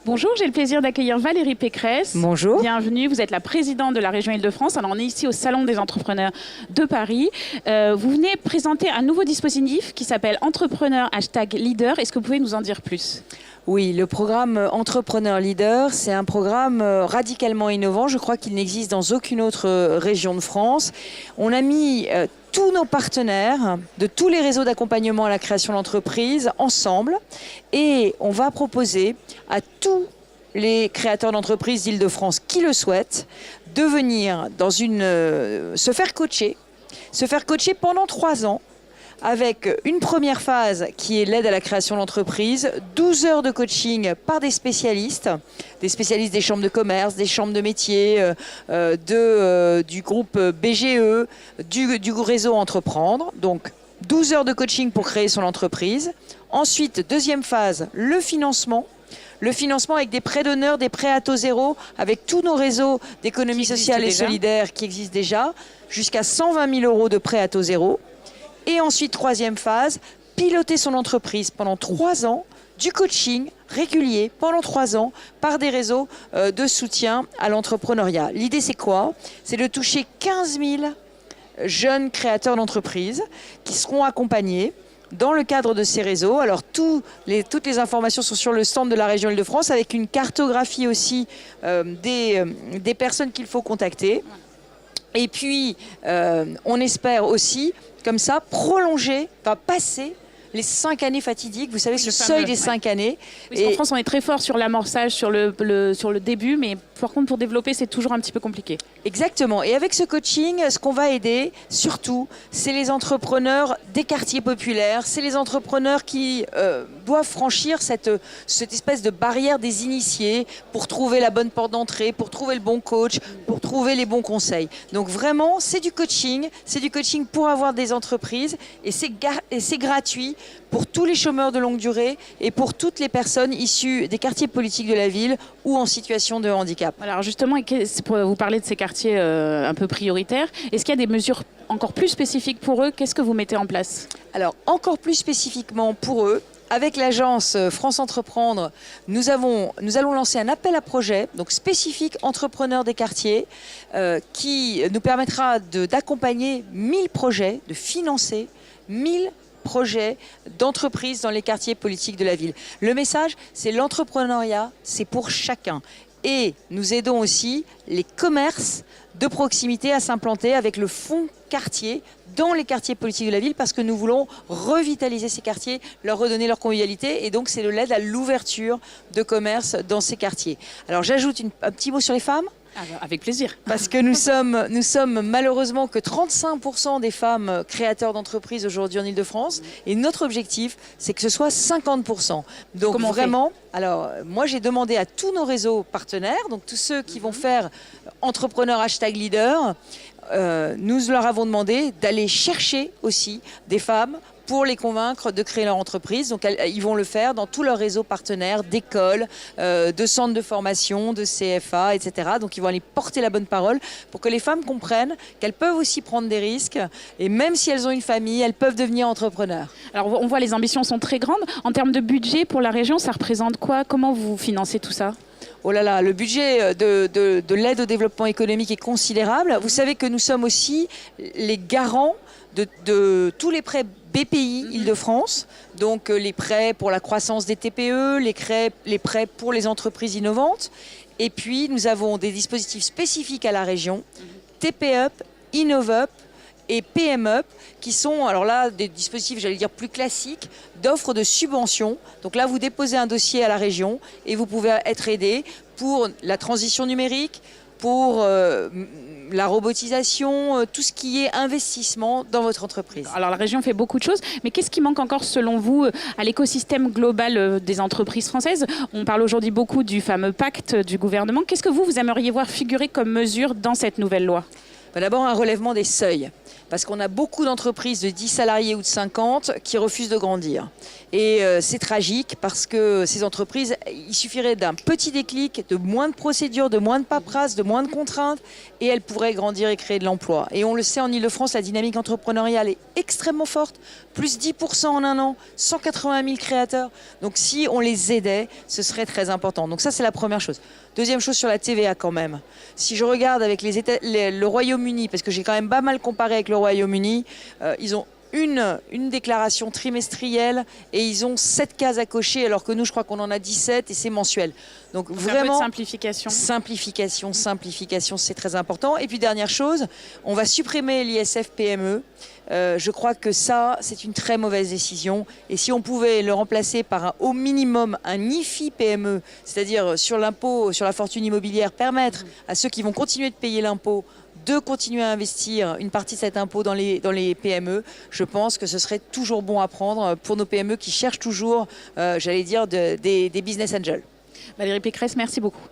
Bonjour, j'ai le plaisir d'accueillir Valérie Pécresse. Bonjour. Bienvenue, vous êtes la présidente de la région Île-de-France. Alors on est ici au Salon des entrepreneurs de Paris. Vous venez présenter un nouveau dispositif qui s'appelle Entrepreneur #Leader. Est-ce que vous pouvez nous en dire plus ? Oui, le programme Entrepreneur Leader, c'est un programme radicalement innovant. Je crois qu'il n'existe dans aucune autre région de France. On a mis tous nos partenaires de tous les réseaux d'accompagnement à la création d'entreprises ensemble et on va proposer à tous les créateurs d'entreprises d'Île-de-France qui le souhaitent de venir se faire coacher pendant 3 ans avec une première phase qui est l'aide à la création d'entreprise, 12 heures de coaching par des spécialistes des chambres de commerce, des chambres de métiers, du groupe BGE, du réseau Entreprendre. Donc 12 heures de coaching pour créer son entreprise. Ensuite, deuxième phase, le financement. Le financement avec des prêts d'honneur, des prêts à taux zéro, avec tous nos réseaux d'économie sociale et solidaire qui existent déjà, jusqu'à 120 000 € de prêts à taux zéro. Et ensuite, troisième phase, piloter son entreprise pendant 3 ans, du coaching régulier pendant 3 ans par des réseaux de soutien à l'entrepreneuriat. L'idée, c'est quoi ? C'est de toucher 15 000 jeunes créateurs d'entreprises qui seront accompagnés dans le cadre de ces réseaux. Alors, toutes les informations sont sur le stand de la région Île-de-France avec une cartographie aussi des personnes qu'il faut contacter. Et puis, on espère aussi, comme ça, passer les 5 années fatidiques. Vous savez, ce seuil des 5 années. Oui, en France, on est très fort sur l'amorçage, sur le début, mais par contre, pour développer, c'est toujours un petit peu compliqué. Exactement. Et avec ce coaching, ce qu'on va aider, surtout, c'est les entrepreneurs des quartiers populaires. C'est les entrepreneurs qui doivent franchir cette espèce de barrière des initiés pour trouver la bonne porte d'entrée, pour trouver le bon coach, pour trouver les bons conseils. Donc vraiment, c'est du coaching pour avoir des entreprises et c'est gratuit pour tous les chômeurs de longue durée et pour toutes les personnes issues des quartiers politiques de la ville ou en situation de handicap. Alors justement, pour vous parler de ces quartiers un peu prioritaires, est-ce qu'il y a des mesures encore plus spécifiques pour eux ? Qu'est-ce que vous mettez en place ? Alors, encore plus spécifiquement pour eux, avec l'agence France Entreprendre, nous allons lancer un appel à projet, donc spécifique entrepreneurs des quartiers, qui nous permettra d'accompagner 1000 projets, de financer 1000 projets d'entreprises dans les quartiers politiques de la ville. Le message, c'est l'entrepreneuriat, c'est pour chacun. Et nous aidons aussi les commerces de proximité à s'implanter avec le fonds quartier dans les quartiers politiques de la ville parce que nous voulons revitaliser ces quartiers, leur redonner leur convivialité et donc c'est de l'aide à l'ouverture de commerce dans ces quartiers. Alors j'ajoute un petit mot sur les femmes. Avec plaisir. Parce que nous sommes malheureusement que 35% des femmes créateurs d'entreprises aujourd'hui en Île-de-France. Et notre objectif, c'est que ce soit 50%. Donc comment vraiment, alors moi j'ai demandé à tous nos réseaux partenaires, donc tous ceux qui vont faire Entrepreneur #Leader, nous leur avons demandé d'aller chercher aussi des femmes pour les convaincre de créer leur entreprise. Donc, ils vont le faire dans tous leurs réseaux partenaires, d'écoles, de centres de formation, de CFA, etc. Donc, ils vont aller porter la bonne parole pour que les femmes comprennent qu'elles peuvent aussi prendre des risques. Et même si elles ont une famille, elles peuvent devenir entrepreneurs. Alors, on voit les ambitions sont très grandes. En termes de budget pour la région, ça représente quoi ? Comment vous financez tout ça ? Oh là là, le budget de l'aide au développement économique est considérable. Vous savez que nous sommes aussi les garants de tous les prêts BPI Île-de-France, donc les prêts pour la croissance des TPE, les prêts pour les entreprises innovantes. Et puis, nous avons des dispositifs spécifiques à la région, TPUP, InnovUp et PMUp, qui sont, alors là, des dispositifs, j'allais dire, plus classiques, d'offres de subventions. Donc là, vous déposez un dossier à la région et vous pouvez être aidé pour la transition numérique, pour la robotisation, tout ce qui est investissement dans votre entreprise. Alors la région fait beaucoup de choses, mais qu'est-ce qui manque encore selon vous à l'écosystème global des entreprises françaises ? On parle aujourd'hui beaucoup du fameux pacte du gouvernement. Qu'est-ce que vous aimeriez voir figurer comme mesure dans cette nouvelle loi ? D'abord, un relèvement des seuils. Parce qu'on a beaucoup d'entreprises de 10 salariés ou de 50 qui refusent de grandir. Et c'est tragique parce que ces entreprises, il suffirait d'un petit déclic, de moins de procédures, de moins de paperasse, de moins de contraintes, et elles pourraient grandir et créer de l'emploi. Et on le sait, en Ile-de-France, la dynamique entrepreneuriale est extrêmement forte, plus 10% en un an, 180 000 créateurs. Donc si on les aidait, ce serait très important. Donc ça, c'est la première chose. Deuxième chose sur la TVA quand même. Si je regarde avec le Royaume-Uni, parce que j'ai quand même pas mal comparé avec le Royaume-Uni, ils ont une déclaration trimestrielle et ils ont 7 cases à cocher, alors que nous, je crois qu'on en a 17 et c'est mensuel. Donc vraiment, un peu de simplification. Simplification, c'est très important. Et puis dernière chose, on va supprimer l'ISF PME. Je crois que ça, c'est une très mauvaise décision. Et si on pouvait le remplacer par au minimum un IFI PME, c'est-à-dire sur l'impôt, sur la fortune immobilière, permettre à ceux qui vont continuer de payer l'impôt de continuer à investir une partie de cet impôt dans les PME, je pense que ce serait toujours bon à prendre pour nos PME qui cherchent toujours, j'allais dire, des business angels. Valérie Pécresse, merci beaucoup.